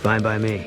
Fine by me.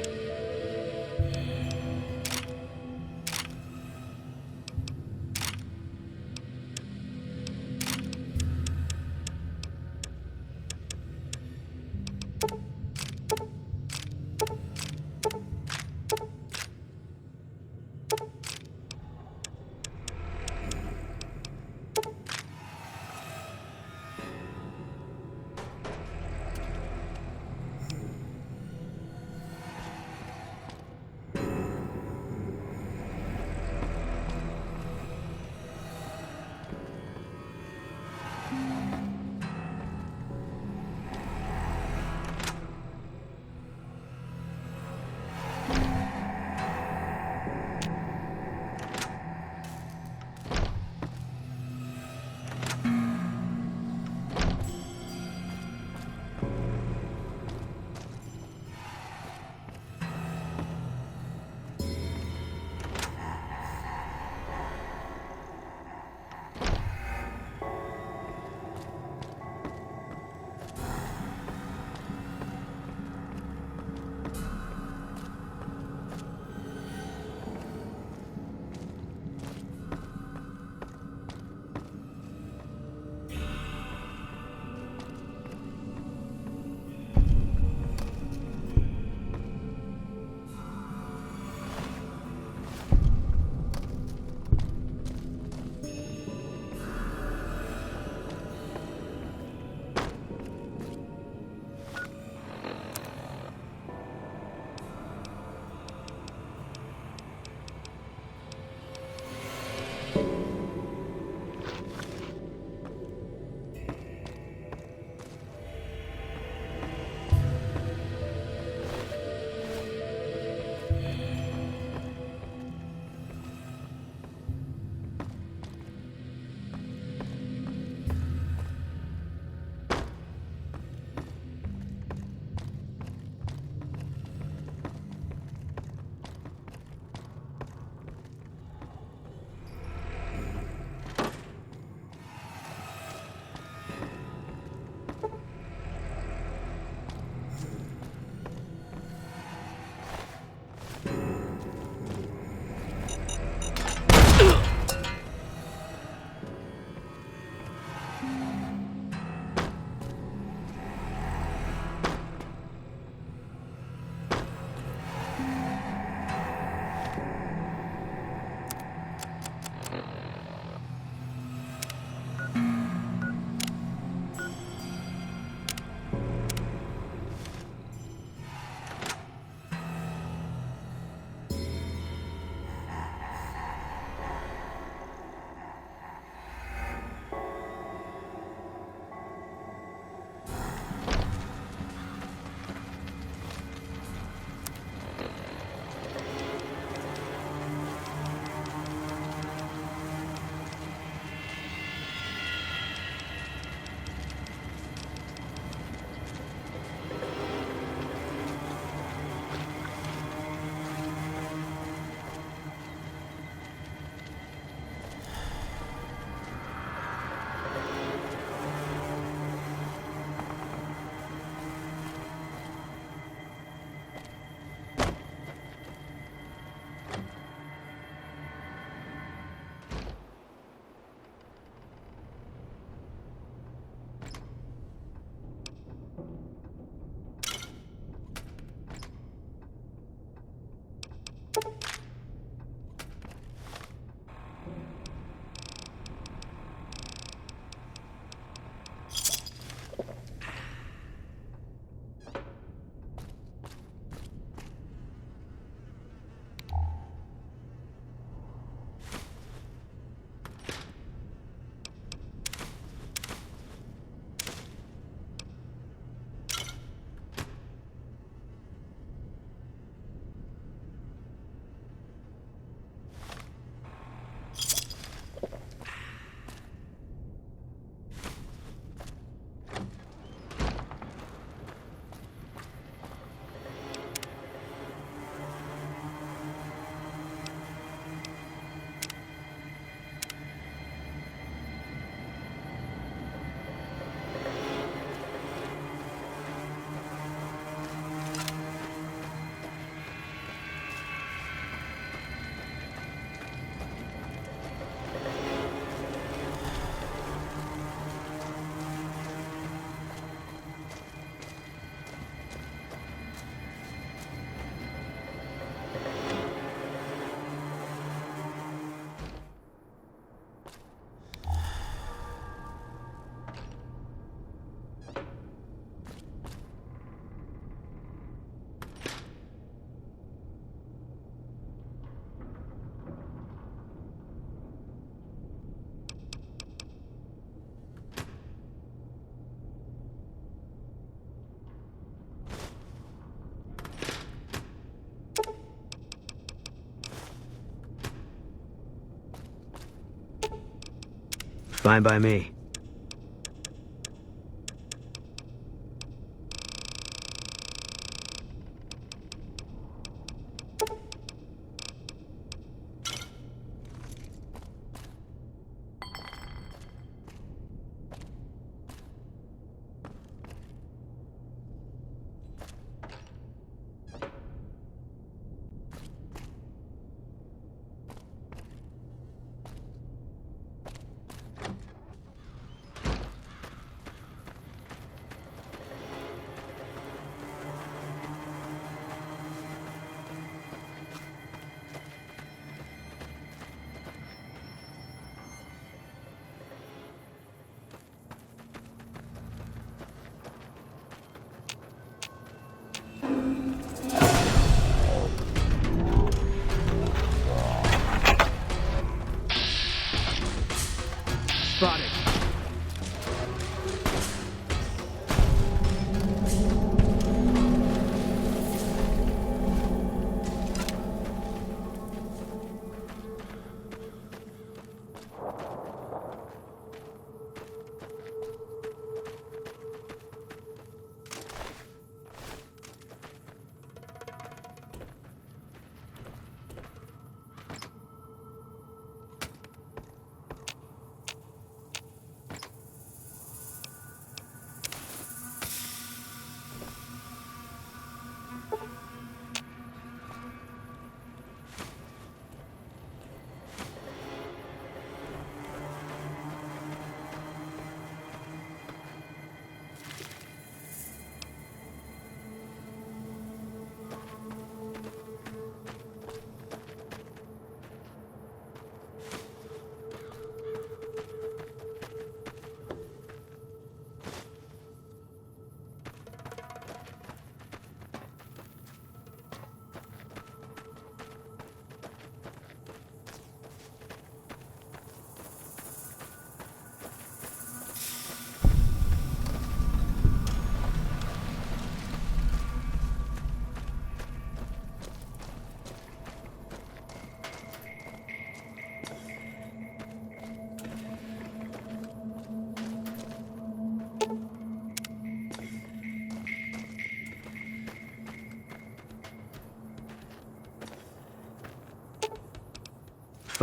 Fine by me. Spotted.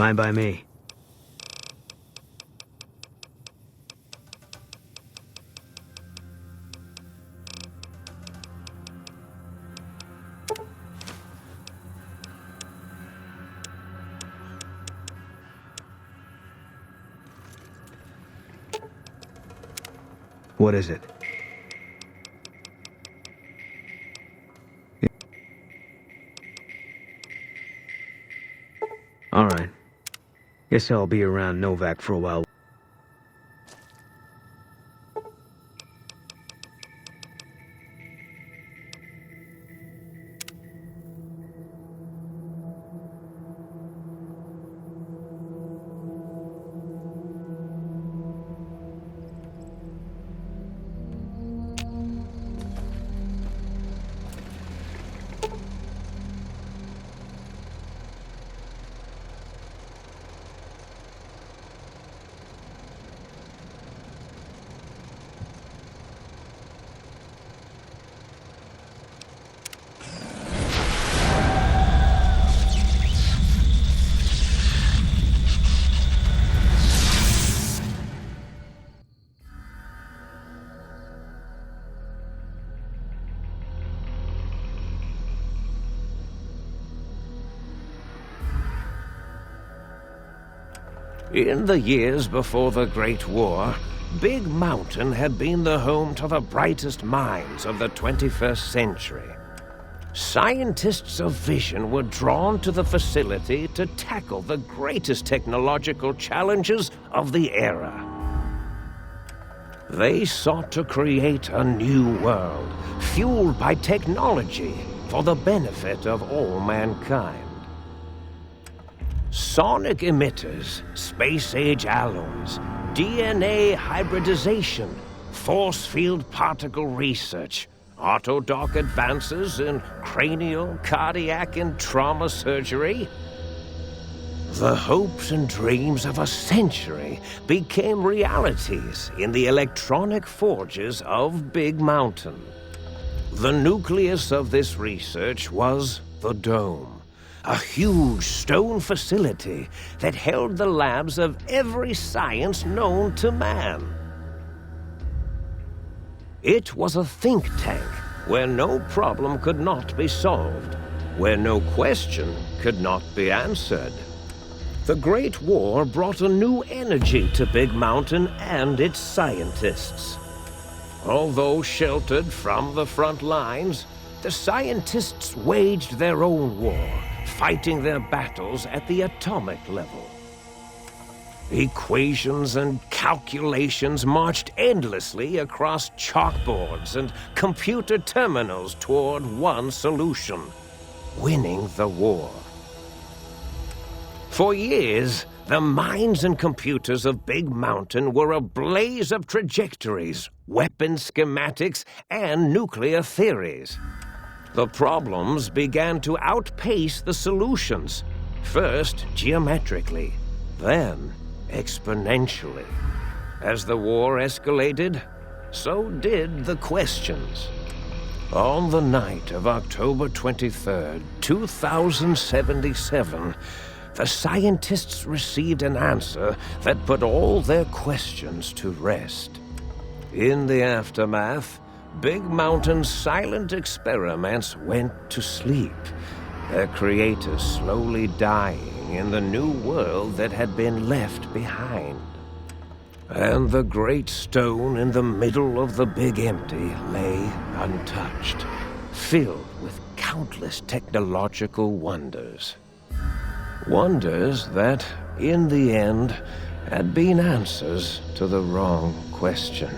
Fine by me. What is it? All right. Guess I'll be around Novak for a while. In the years before the Great War, Big Mountain had been the home to the brightest minds of the 21st century. Scientists of vision were drawn to the facility to tackle the greatest technological challenges of the era. They sought to create a new world, fueled by technology for the benefit of all mankind. Sonic emitters, space-age alloys, DNA hybridization, force field particle research, autodoc advances in cranial, cardiac, and trauma surgery. The hopes and dreams of a century became realities in the electronic forges of Big Mountain. The nucleus of this research was the Dome, a huge stone facility that held the labs of every science known to man. It was a think tank where no problem could not be solved, where no question could not be answered. The Great War brought a new energy to Big Mountain and its scientists. Although sheltered from the front lines, the scientists waged their own war, fighting their battles at the atomic level. Equations and calculations marched endlessly across chalkboards and computer terminals toward one solution: winning the war. For years, the minds and computers of Big Mountain were a blaze of trajectories, weapon schematics, and nuclear theories. The problems began to outpace the solutions, first geometrically, then exponentially. As the war escalated, so did the questions. On the night of October 23rd, 2077, the scientists received an answer that put all their questions to rest. In the aftermath, Big Mountain's silent experiments went to sleep, their creators slowly dying in the new world that had been left behind. And the great stone in the middle of the Big Empty lay untouched, filled with countless technological wonders. Wonders that, in the end, had been answers to the wrong question.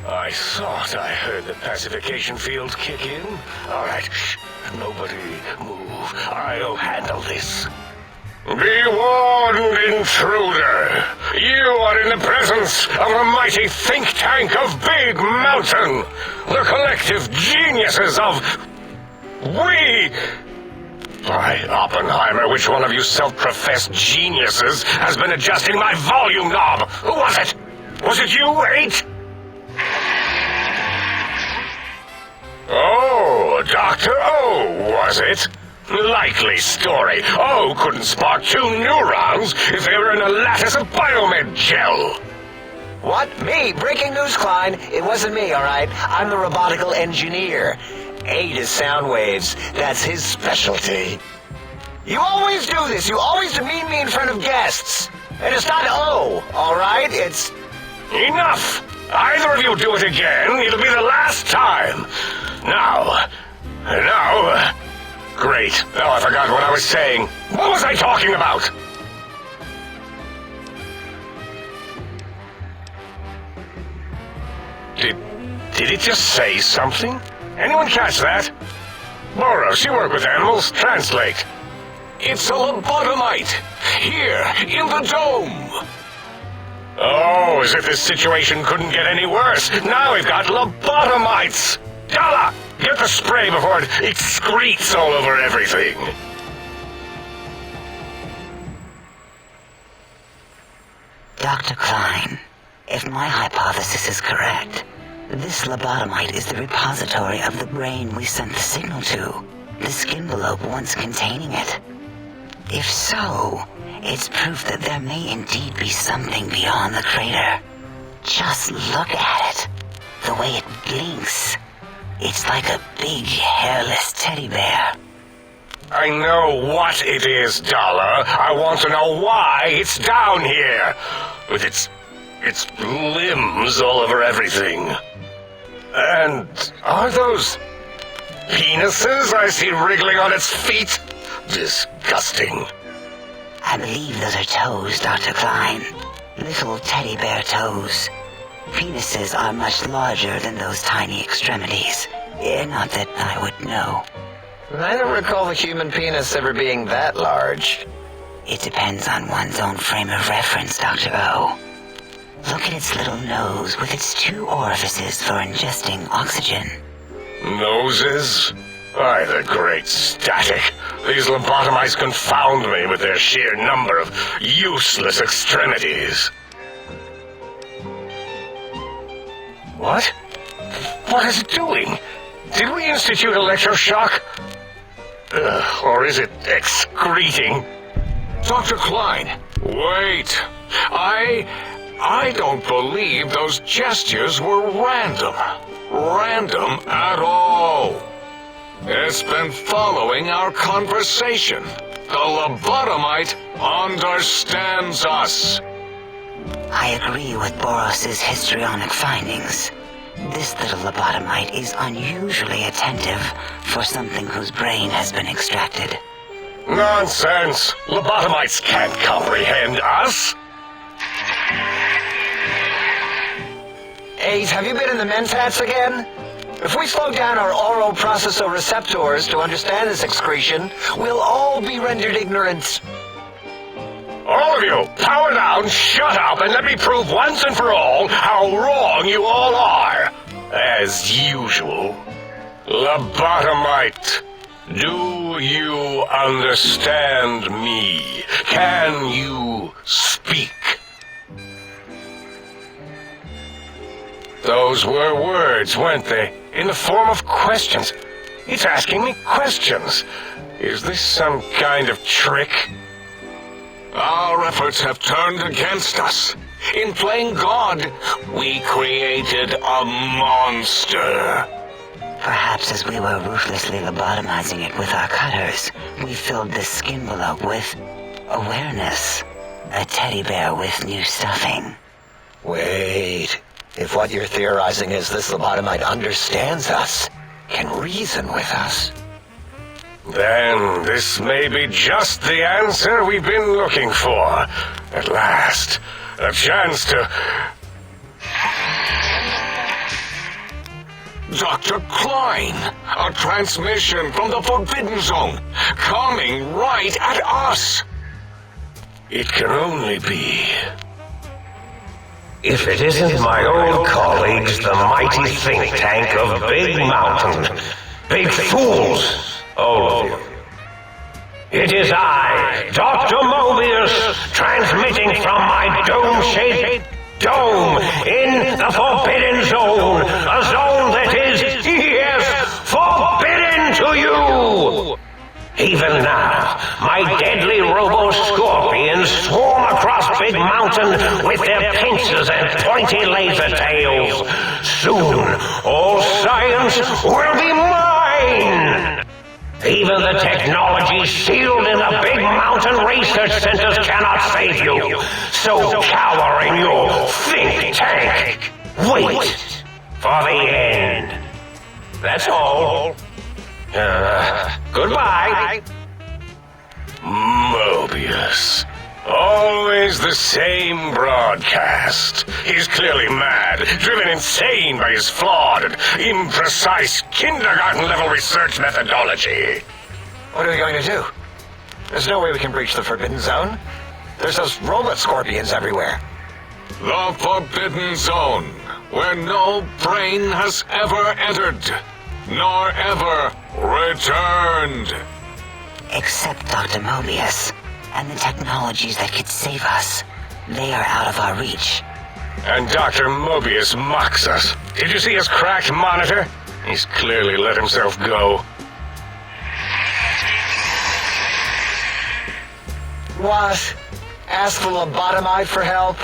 I thought I heard the pacification field kick in. All right, shh. Nobody move. I'll handle this. Be warned, intruder. You are in the presence of the mighty think tank of Big Mountain. The collective geniuses of... We... By Oppenheimer, which one of you self-professed geniuses has been adjusting my volume knob? Who was it? Was it you, 8? Oh, Dr. O, was it? Likely story. O couldn't spark 2 neurons if they were in a lattice of biomed gel. What? Me? Breaking news, Klein. It wasn't me, all right? I'm the robotical engineer. 8 is sound waves. That's his specialty. You always do this. You always demean me in front of guests. And it's not O, all right? It's... Enough! Either of you do it again, it'll be the last time. Now... Great. Now I forgot what I was saying. What was I talking about? Did it just say something? Anyone catch that? Boros, you work with animals. Translate. It's a lobotomite. Here, in the dome. Oh, as if this situation couldn't get any worse. Now we've got lobotomites. Dala, get the spray before it excretes all over everything. Dr. Klein, if my hypothesis is correct, this lobotomite is the repository of the brain we sent the signal to, the skin envelope once containing it. If so, it's proof that there may indeed be something beyond the crater. Just look at it. The way it blinks. It's like a big, hairless teddy bear. I know what it is, Dollar. I want to know why it's down here. With its limbs all over everything. And are those penises I see wriggling on its feet? Disgusting. I believe those are toes, Dr. Klein. Little teddy bear toes. Penises are much larger than those tiny extremities. Not that I would know. I don't recall the human penis ever being that large. It depends on one's own frame of reference, Dr. O. Look at its little nose with its 2 orifices for ingesting oxygen. Noses? By the great static. These lobotomites confound me with their sheer number of useless extremities. What? What is it doing? Did we institute electroshock? Or is it excreting? Dr. Klein, wait. I don't believe those gestures were random. Random at all. It's been following our conversation. The lobotomite understands us. I agree with Boros' histrionic findings. This little lobotomite is unusually attentive for something whose brain has been extracted. Nonsense! Lobotomites can't comprehend us! 8, have you been in the mentats again? If we slow down our oral processoreceptors to understand this excretion, we'll all be rendered ignorant. All of you, power down, shut up, and let me prove once and for all how wrong you all are. As usual. Lobotomite, do you understand me? Can you speak? Those were words, weren't they? In the form of questions. It's asking me questions. Is this some kind of trick? Our efforts have turned against us. In playing God, we created a monster. Perhaps as we were ruthlessly lobotomizing it with our cutters, we filled the skin envelope with awareness. A teddy bear with new stuffing. Wait. If what you're theorizing is this lobotomite understands us, can reason with us, then this may be just the answer we've been looking for. At last, a chance to... Dr. Klein! A transmission from the Forbidden Zone, coming right at us! It can only be. If it isn't my old colleagues, the mighty think tank of Big Mountain. Big fools, all of you. It is I, Dr. Mobius, transmitting from my dome-shaped dome in the Forbidden Zone. A zone that is, yes, forbidden to you! Even now, my deadly robo-scorpions swarm across Big Mountain with their pincers and pointy laser tails. Soon, all science will be mine! Even the technology sealed in the Big Mountain research centers cannot save you. So cower in your think tank. Wait for the end. That's all. Goodbye. Mobius. Always the same broadcast. He's clearly mad, driven insane by his flawed and imprecise kindergarten-level research methodology. What are we going to do? There's no way we can breach the Forbidden Zone. There's those robot scorpions everywhere. The Forbidden Zone, where no brain has ever entered, nor ever returned. Except Dr. Mobius and the technologies that could save us. They are out of our reach. And Dr. Mobius mocks us. Did you see his cracked monitor? He's clearly let himself go. What? Ask the lobotomite for help?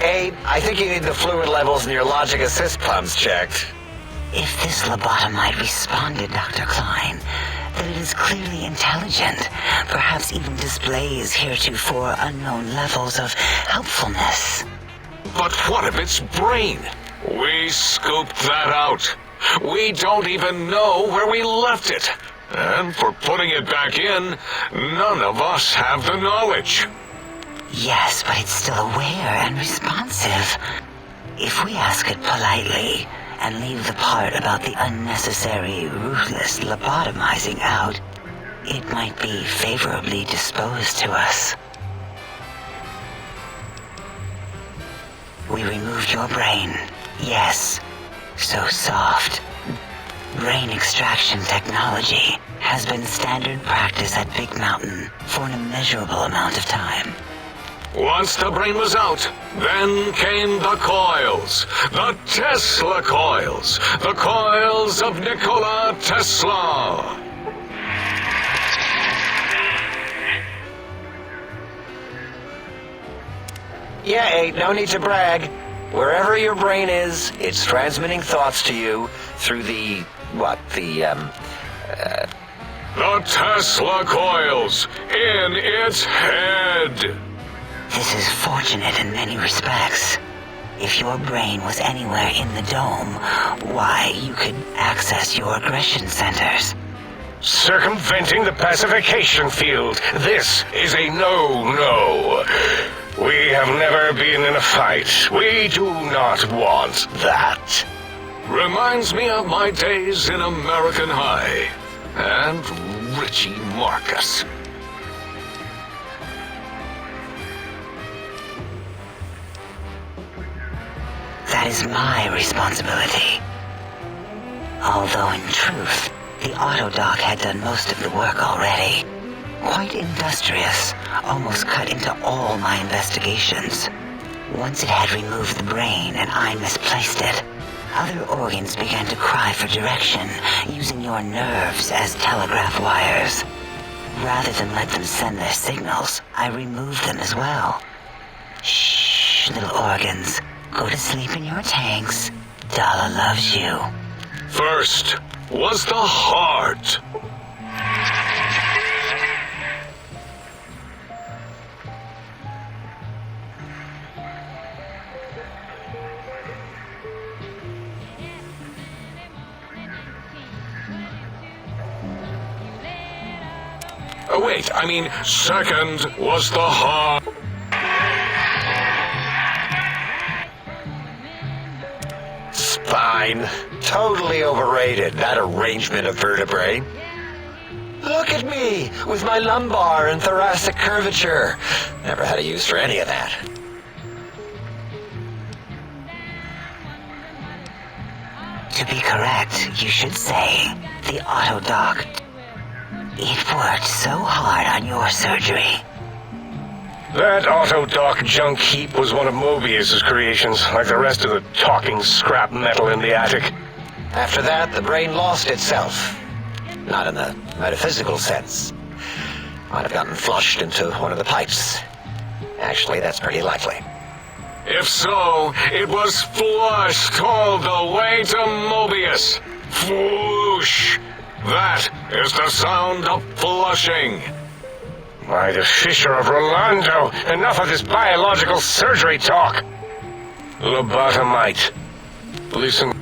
Abe, I think you need the fluid levels in your logic assist pumps checked. If this lobotomite responded, Dr. Klein, then it is clearly intelligent, perhaps even displays heretofore unknown levels of helpfulness. But what of its brain? We scooped that out. We don't even know where we left it. And for putting it back in, none of us have the knowledge. Yes, but it's still aware and responsive. If we ask it politely and leave the part about the unnecessary, ruthless lobotomizing out, it might be favorably disposed to us. We removed your brain. Yes, so soft. Brain extraction technology has been standard practice at Big Mountain for an immeasurable amount of time. Once the brain was out, then came the coils. The Tesla coils. The coils of Nikola Tesla. Yeah, Abe, no need to brag. Wherever your brain is, it's transmitting thoughts to you through the Tesla coils in its head. This is fortunate in many respects. If your brain was anywhere in the dome, why, you could access your aggression centers. Circumventing the pacification field. This is a no-no. We have never been in a fight. We do not want that. Reminds me of my days in American High. And Richie Marcus. That is my responsibility. Although in truth, the Autodoc had done most of the work already. Quite industrious, almost cut into all my investigations. Once it had removed the brain and I misplaced it, other organs began to cry for direction, using your nerves as telegraph wires. Rather than let them send their signals, I removed them as well. Shh, little organs. Go to sleep in your tanks. Dala loves you. First was the heart. Wait, I mean, second was the heart. Fine. Totally overrated, that arrangement of vertebrae. Look at me, with my lumbar and thoracic curvature. Never had a use for any of that. To be correct, you should say the auto-doc. It worked so hard on your surgery. That auto-doc junk heap was one of Mobius's creations, like the rest of the talking scrap metal in the attic. After that, the brain lost itself. Not in the metaphysical sense. Might have gotten flushed into one of the pipes. Actually, that's pretty likely. If so, it was flushed all the way to Mobius. Floosh! That is the sound of flushing. By the Fisher of Rolando, enough of this biological surgery talk. Lobotomite. Listen,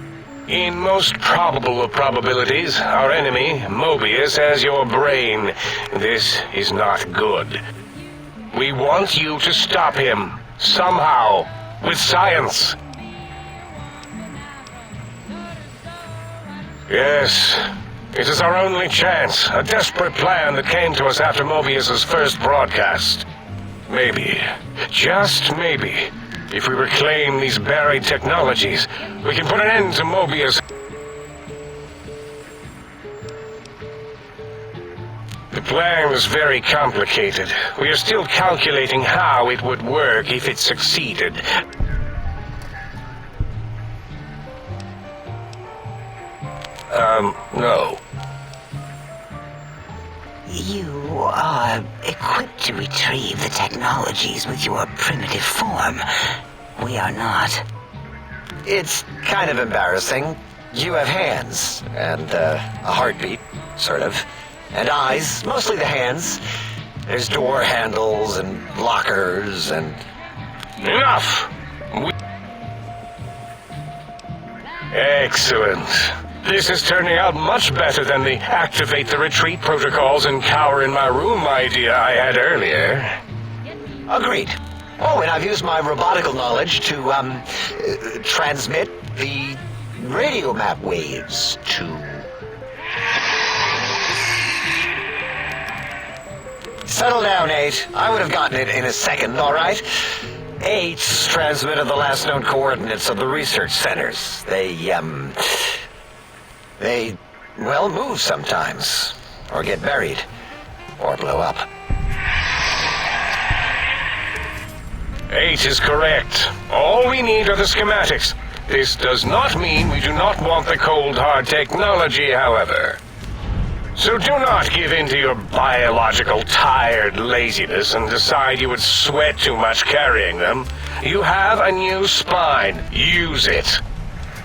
in most probable of probabilities, our enemy, Mobius, has your brain. This is not good. We want you to stop him, somehow, with science. Yes, it is our only chance, a desperate plan that came to us after Mobius's first broadcast. Maybe, just maybe, if we reclaim these buried technologies, we can put an end to Mobius. The plan was very complicated. We are still calculating how it would work if it succeeded. No. You are equipped to retrieve the technologies with your primitive form. We are not. It's kind of embarrassing. You have hands, and a heartbeat, sort of. And eyes, mostly the hands. There's door handles and lockers and... Enough! Excellent. This is turning out much better than the activate the retreat protocols and cower in my room idea I had earlier. Agreed. Oh, and I've used my robotical knowledge to, transmit the radio map waves to... Settle down, 8. I would have gotten it in a second, all right? 8's transmitted the last known coordinates of the research centers. They, well, move sometimes. Or get buried. Or blow up. 8 is correct. All we need are the schematics. This does not mean we do not want the cold hard technology, however. So do not give in to your biological tired laziness and decide you would sweat too much carrying them. You have a new spine. Use it.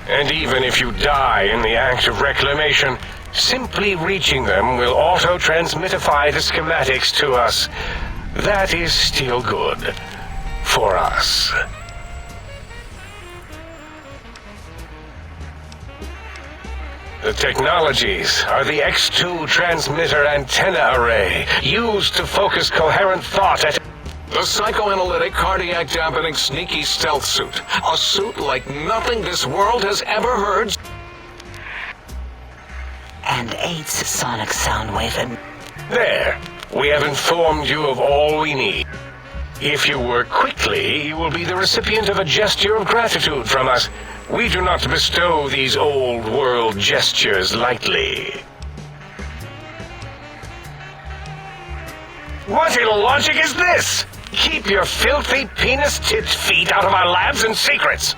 And even if you die in the act of reclamation, simply reaching them will auto-transmitify the schematics to us. That is still good. For us. The technologies are the X2 transmitter antenna array, used to focus coherent thought at... The psychoanalytic, cardiac dampening, sneaky stealth suit. A suit like nothing this world has ever heard. And 8's sonic sound wave and... There. We have informed you of all we need. If you work quickly, you will be the recipient of a gesture of gratitude from us. We do not bestow these old-world gestures lightly. What illogic is this? Keep your filthy penis-tipped feet out of our labs and secrets.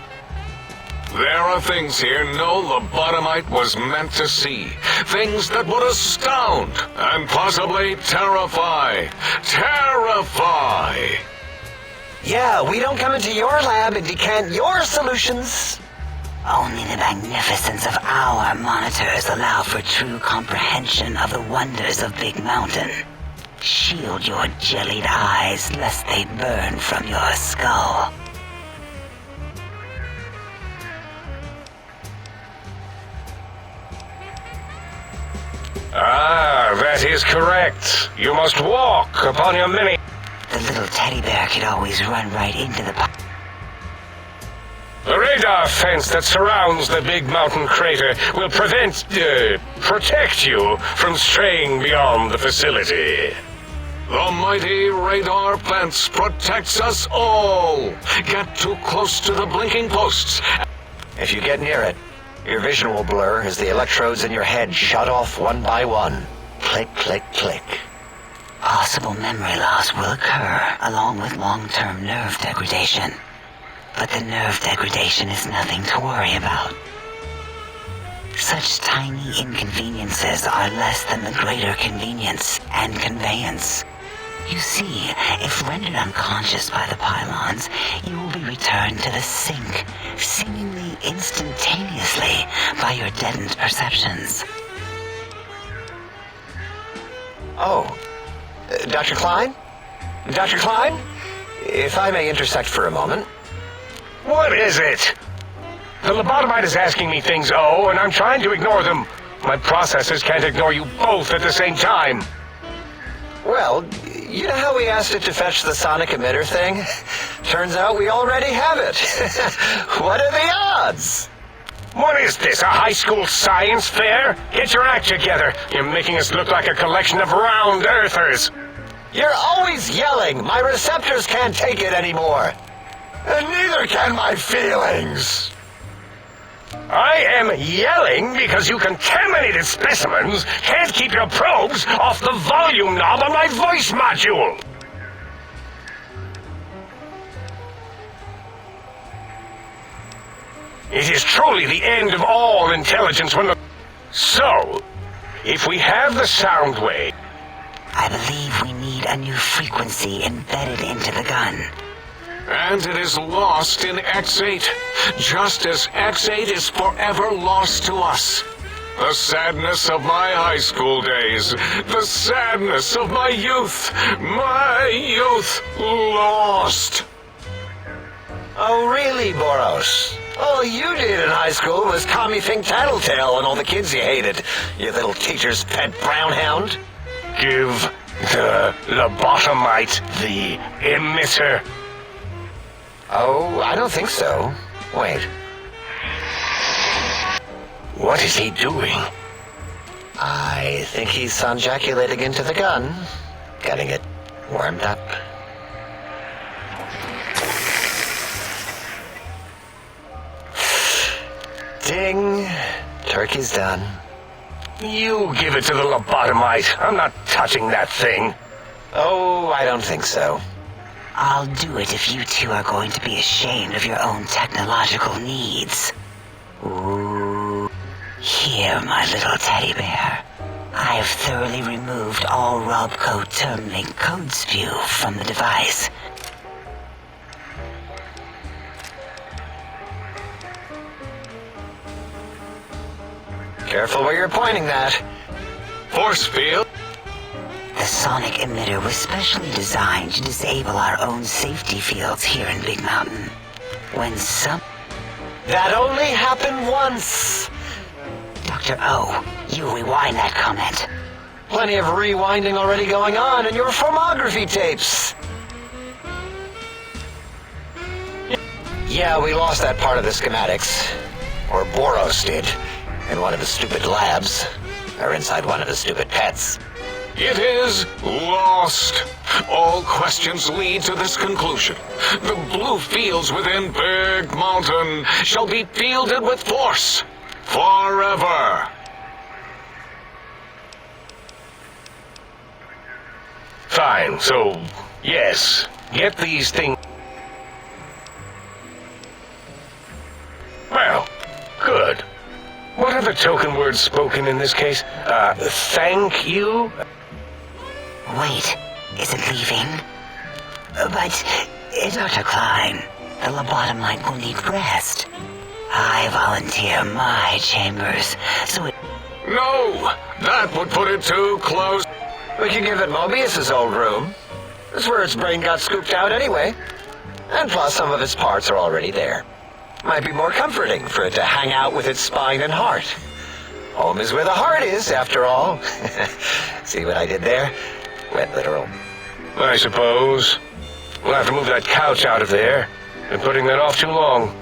There are things here no lobotomite was meant to see. Things that would astound and possibly terrify. Terrify! Yeah, we don't come into your lab and decant your solutions. Only the magnificence of our monitors allow for true comprehension of the wonders of Big Mountain. Shield your jellied eyes lest they burn from your skull. Ah, that is correct. You must walk upon your many... The little teddy bear could always run right into the... The radar fence that surrounds the big mountain crater will protect you from straying beyond the facility. The mighty radar fence protects us all. Get too close to the blinking posts. If you get near it, your vision will blur as the electrodes in your head shut off one by one. Click, click, click. Possible memory loss will occur along with long-term nerve degradation. But the nerve degradation is nothing to worry about. Such tiny inconveniences are less than the greater convenience and conveyance. You see, if rendered unconscious by the pylons, you will be returned to the sink, seemingly instantaneously by your deadened perceptions. Oh, Dr. Klein? Dr. Klein? If I may intersect for a moment. What is it? The lobotomite is asking me things, and I'm trying to ignore them. My processors can't ignore you both at the same time. Well, you know how we asked it to fetch the sonic emitter thing? Turns out we already have it. What are the odds? What is this, a high school science fair? Get your act together. You're making us look like a collection of round earthers. You're always yelling. My receptors can't take it anymore. And neither can my feelings. I am yelling because you contaminated specimens can't keep your probes off the volume knob on my voice module. It is truly the end of all intelligence when the... So, if we have the sound wave... I believe we need a new frequency embedded into the gun. And it is lost in X8, just as X8 is forever lost to us. The sadness of my high school days, the sadness of my youth lost. Oh, really, Boros? All you did in high school was Tommy Fink Tattletale and all the kids you hated, you little teacher's pet brown hound. Give the lobotomite the emitter. Oh, I don't think so. Wait. What is he doing? I think he's sonjaculating into the gun, getting it warmed up. Ding. Turkey's done. You give it to the lobotomite. I'm not touching that thing. Oh, I don't think so. I'll do it if you two are going to be ashamed of your own technological needs. Ooh. Here, my little teddy bear. I've thoroughly removed all Robcode termlink code spew from the device. Careful where you're pointing that. Force field. The sonic emitter was specially designed to disable our own safety fields here in Big Mountain. When That only happened once. Dr. O, you rewind that comment. Plenty of rewinding already going on in your filmography tapes. Yeah, we lost that part of the schematics. Or Boros did. In one of the stupid labs. Or inside one of the stupid pets. It is lost. All questions lead to this conclusion. The blue fields within Big Mountain shall be fielded with force. Forever. Fine, so, yes, get these things... Well, good. What are the token words spoken in this case? Thank you? Wait, is it leaving? But, Dr. Klein, the lobotomite will need rest. I volunteer my chambers, so it... No, that would put it too close. We can give it Mobius's old room. That's where its brain got scooped out anyway. And plus, some of its parts are already there. Might be more comforting for it to hang out with its spine and heart. Home is where the heart is, after all. See what I did there? Went literal. I suppose. We'll have to move that couch out of there. Been putting that off too long.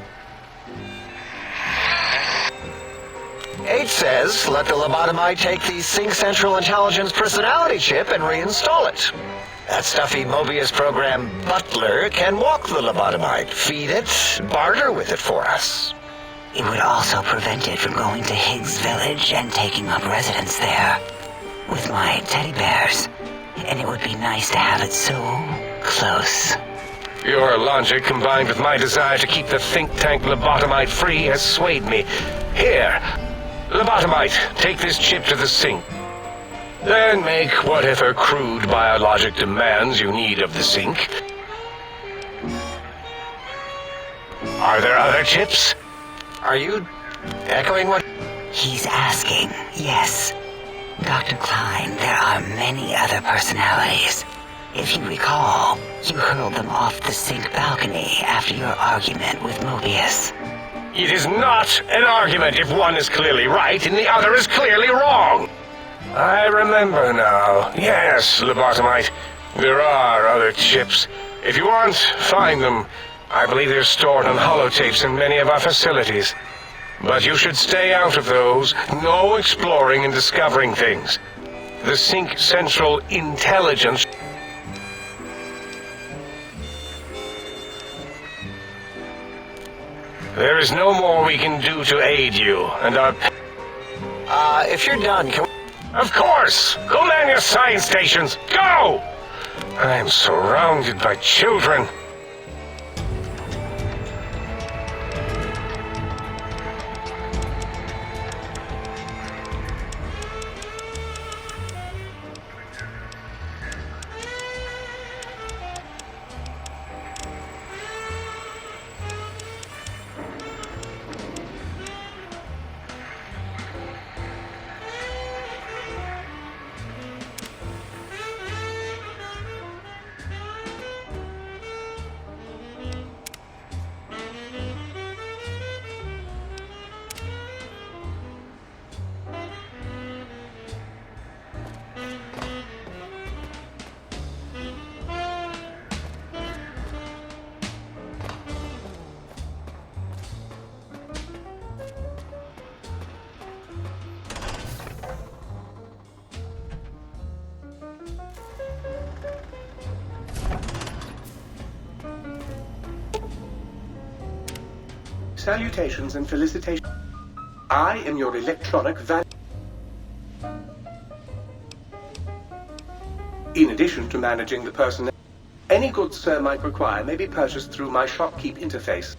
H says let the lobotomite take the Sync Central Intelligence personality chip and reinstall it. That stuffy Mobius program butler can walk the lobotomite, feed it, barter with it for us. It would also prevent it from going to Higgs Village and taking up residence there with my teddy bears. And it would be nice to have it so close. Your logic, combined with my desire to keep the think tank lobotomite free, has swayed me. Here, lobotomite, take this chip to the sink. Then make whatever crude biologic demands you need of the sink. Are there other chips? Are you echoing what? He's asking, yes. Dr. Klein, there are many other personalities. If you recall, you hurled them off the Sync balcony after your argument with Mobius. It is not an argument if one is clearly right and the other is clearly wrong. I remember now. Yes, lobotomite. There are other chips. If you want, find them. I believe they're stored on holotapes in many of our facilities. But you should stay out of those. No exploring and discovering things. The Sync Central Intelligence... There is no more we can do to aid you, and our... If you're done, can we... Of course! Go man your science stations! Go! I am surrounded by children. Salutations and felicitations. I am your electronic In addition to managing the personnel, any goods Sir might require may be purchased through my shopkeep interface.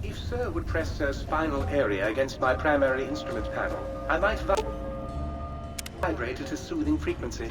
If Sir would press Sir's spinal area against my primary instrument panel, I might vibrate at a soothing frequency.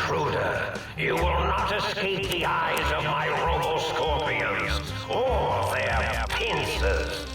intruder. You will not escape the eyes of my robo-scorpions or their pincers.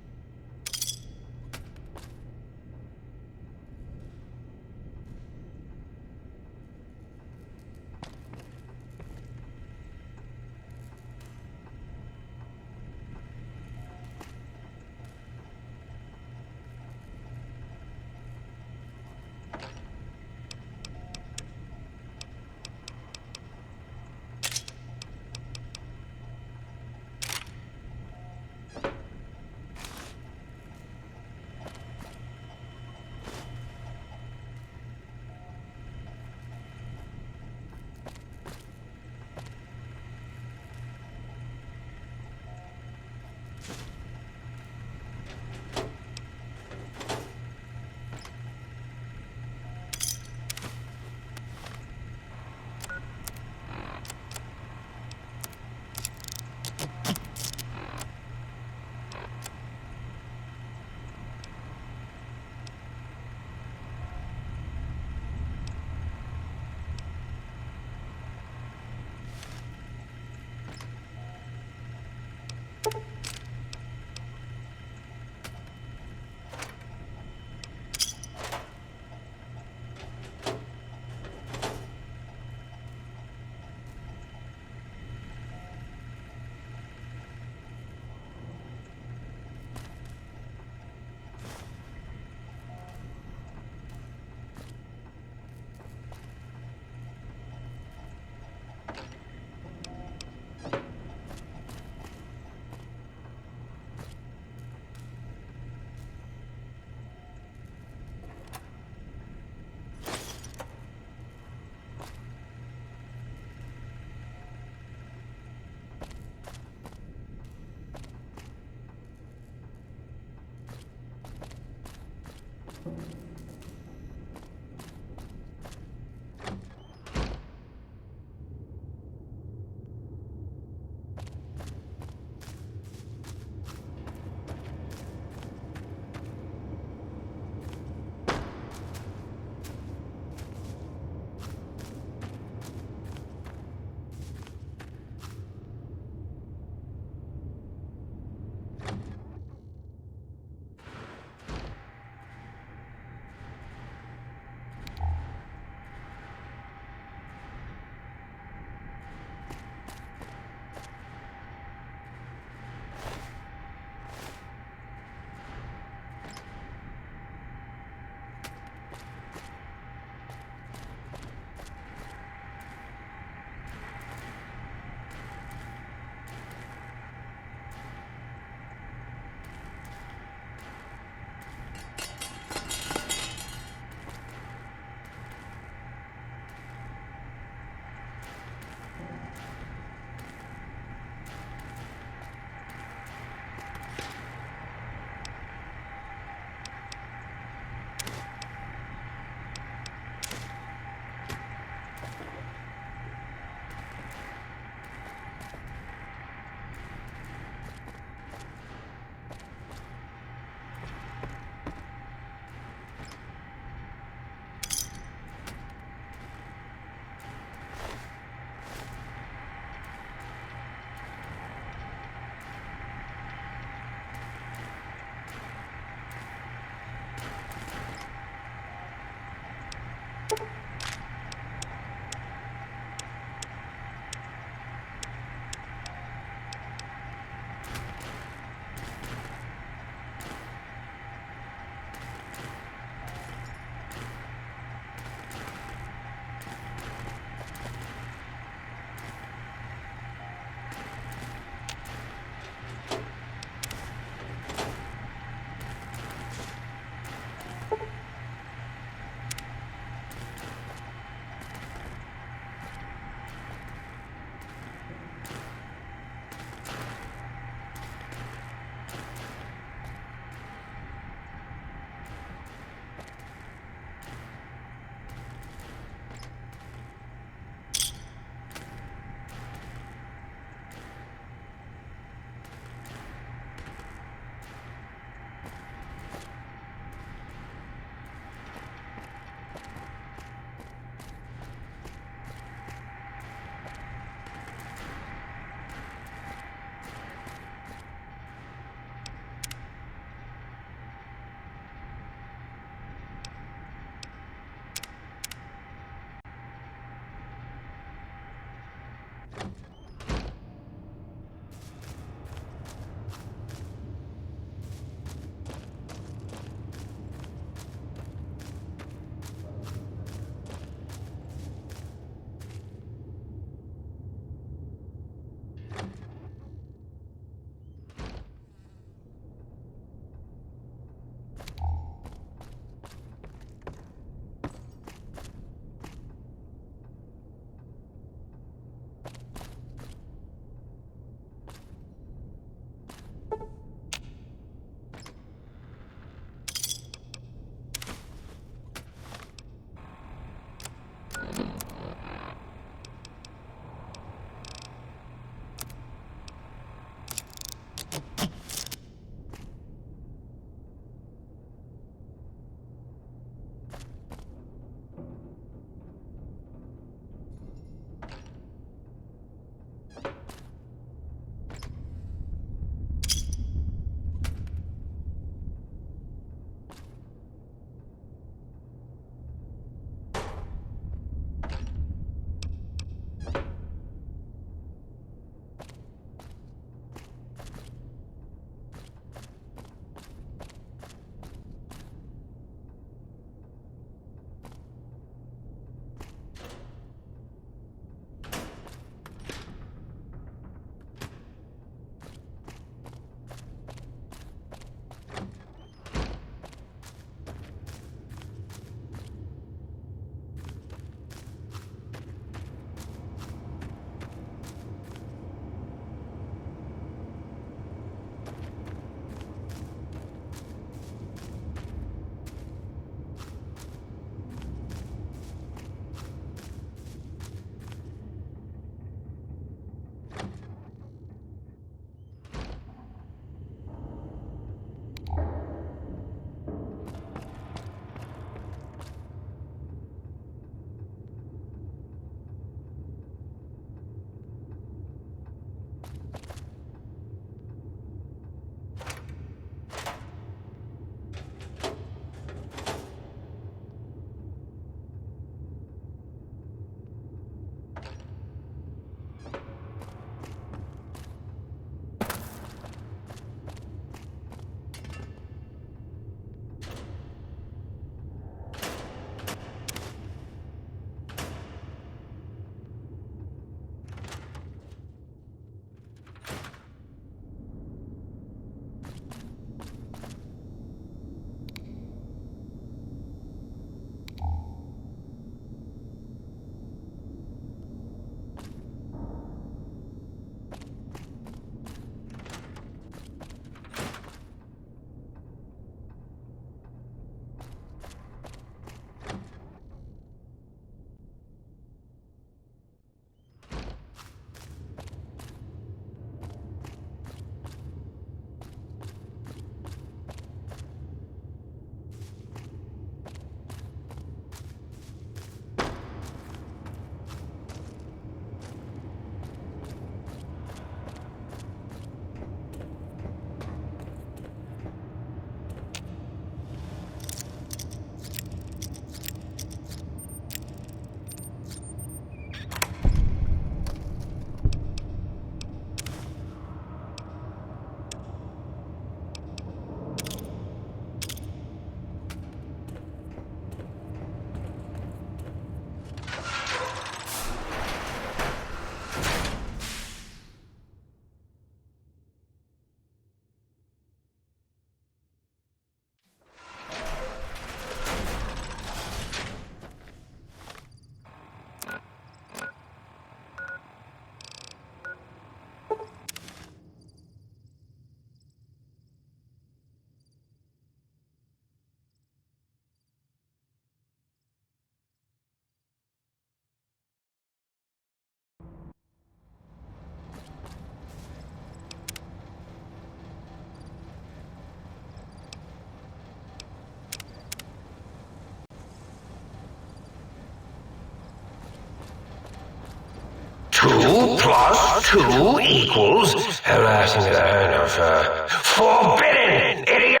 2 equals... Last line of, forbidden, idiot!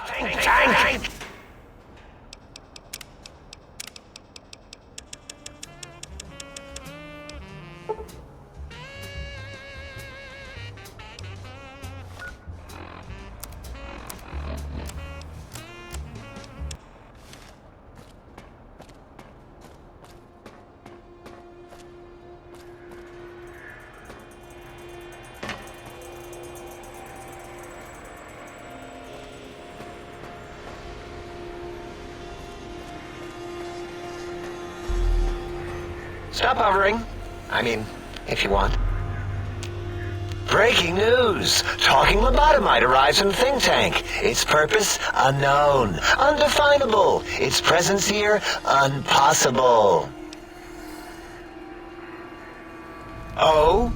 Think tank! Stop hovering. I mean, if you want. Breaking news! Talking lobotomite arrives in think tank. Its purpose, unknown. Undefinable. Its presence here, impossible. Oh?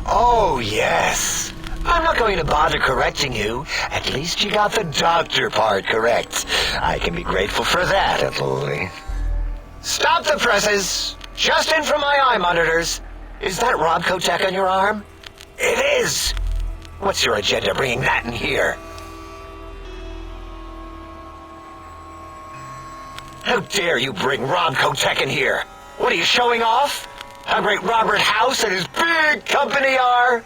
Oh, yes. I'm not going to bother correcting you. At least you got the doctor part correct. I can be grateful for that, at least. Stop the presses! Just in from my eye monitors. Is that Vault-Tec on your arm? It is! What's your agenda bringing that in here? How dare you bring Vault-Tec in here? What are you showing off? How great Robert House and his big company are?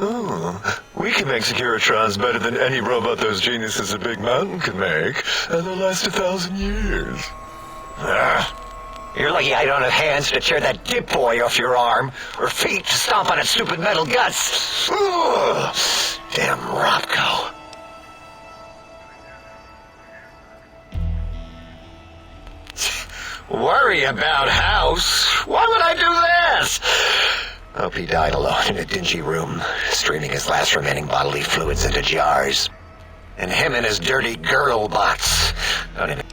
Ooh, we can make Securitrons better than any robot those geniuses at Big Mountain can make, and they'll last 1,000 years. You're lucky I don't have hands to tear that dip boy off your arm, or feet to stomp on its stupid metal guts. Ugh, damn Robco. Worry about House? Why would I do this? Hope he died alone in a dingy room, streaming his last remaining bodily fluids into jars. And him and his dirty girl bots. Don't even...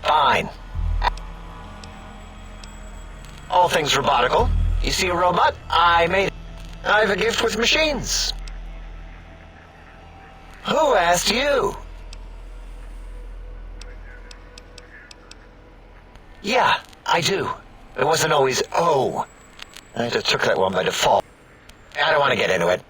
Fine. All things robotical. You see a robot? I made it. I have a gift with machines. Who asked you? Yeah, I do. It wasn't always oh. I just took that one by default. I don't want to get into it.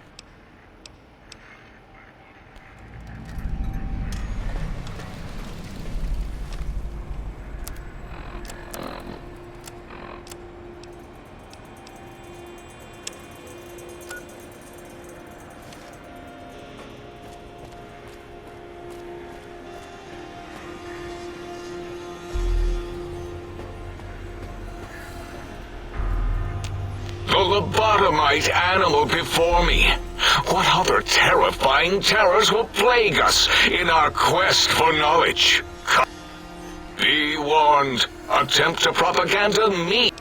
The lobotomite animal before me. What other terrifying terrors will plague us in our quest for knowledge? Be warned. Attempt to propaganda me.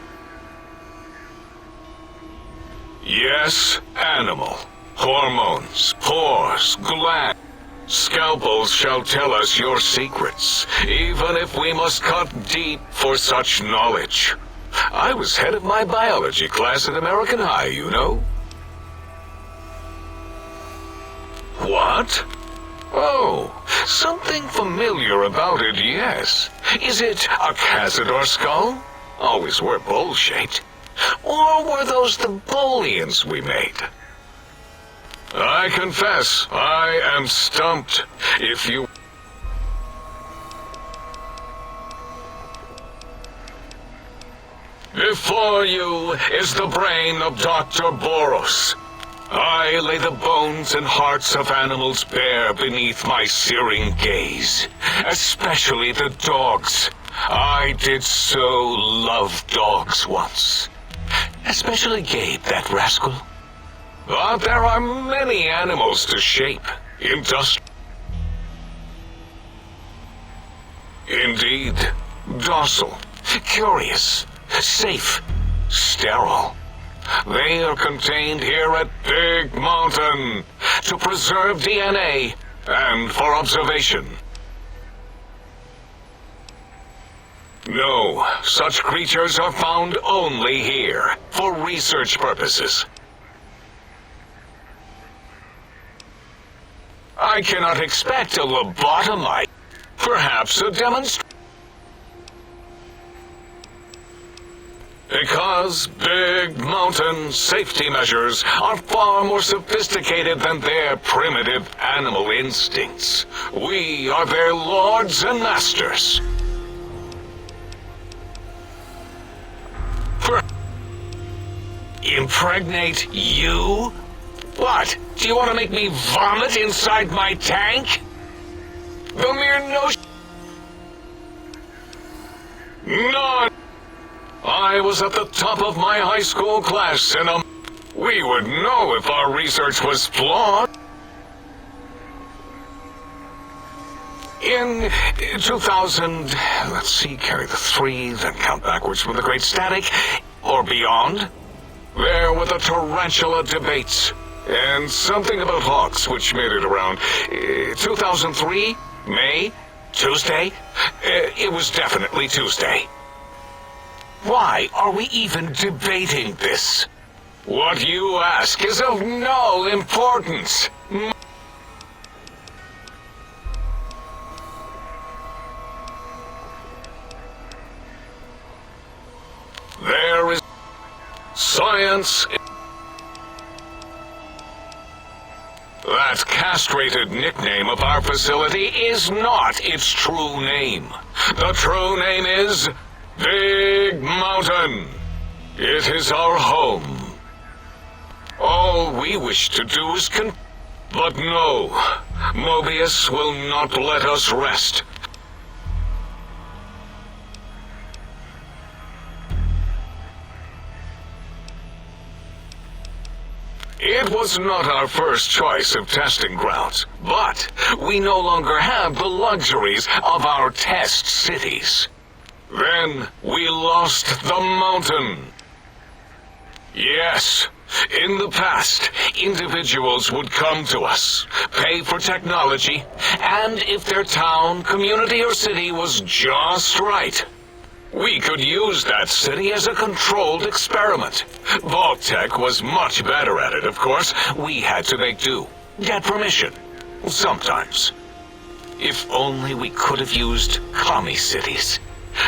Yes, animal. Hormones, pores, glands. Scalpels shall tell us your secrets, even if we must cut deep for such knowledge. I was head of my biology class at American High, you know. What? Oh, something familiar about it, yes. Is it a Cazador skull? Always were bowl-shaped. Or were those the Bolians we made? I confess, I am stumped. If you... Before you is the brain of Dr. Boros. I lay the bones and hearts of animals bare beneath my searing gaze, especially the dogs. I did so love dogs once. Especially Gabe, that rascal. But there are many animals to shape. Indeed, docile, curious, safe, sterile. They are contained here at Big Mountain to preserve DNA and for observation. No, such creatures are found only here for research purposes. I cannot expect a lobotomite. Perhaps a demonstration. Because Big Mountain safety measures are far more sophisticated than their primitive animal instincts. We are their lords and masters. Impregnate you? What? Do you want to make me vomit inside my tank? The mere notion... None! I was at the top of my high school class, and we would know if our research was flawed. In 2000, let's see, carry the 3, then count backwards from the Great Static, or beyond, there were the tarantula debates, and something about hawks, which made it around 2003, May, Tuesday. It was definitely Tuesday. Why are we even debating this? What you ask is of no importance. There is science. That castrated nickname of our facility is not its true name. The true name is Big Mountain. It is our home. All we wish to do is but no, Mobius will not let us rest. It was not our first choice of testing grounds, but we no longer have the luxuries of our test cities. Then we lost the mountain. Yes, in the past, individuals would come to us, pay for technology, and if their town, community, or city was just right, we could use that city as a controlled experiment. Vault-Tec was much better at it, of course. We had to make do, get permission, sometimes. If only we could have used commie cities.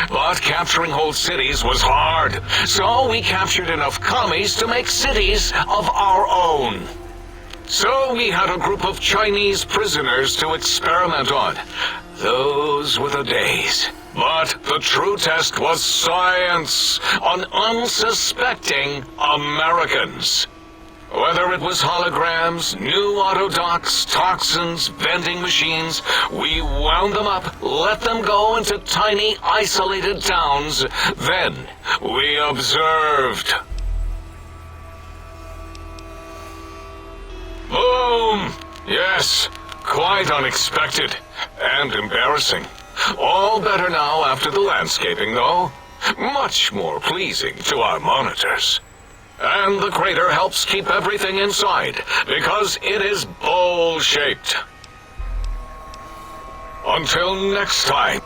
But capturing whole cities was hard, so we captured enough commies to make cities of our own. So we had a group of Chinese prisoners to experiment on. Those were the days. But the true test was science on unsuspecting Americans. Whether it was holograms, new autodocs, toxins, vending machines, we wound them up, let them go into tiny, isolated towns. Then we observed. Boom! Yes, quite unexpected and embarrassing. All better now after the landscaping, though. Much more pleasing to our monitors. And the crater helps keep everything inside, because it is bowl-shaped. Until next time.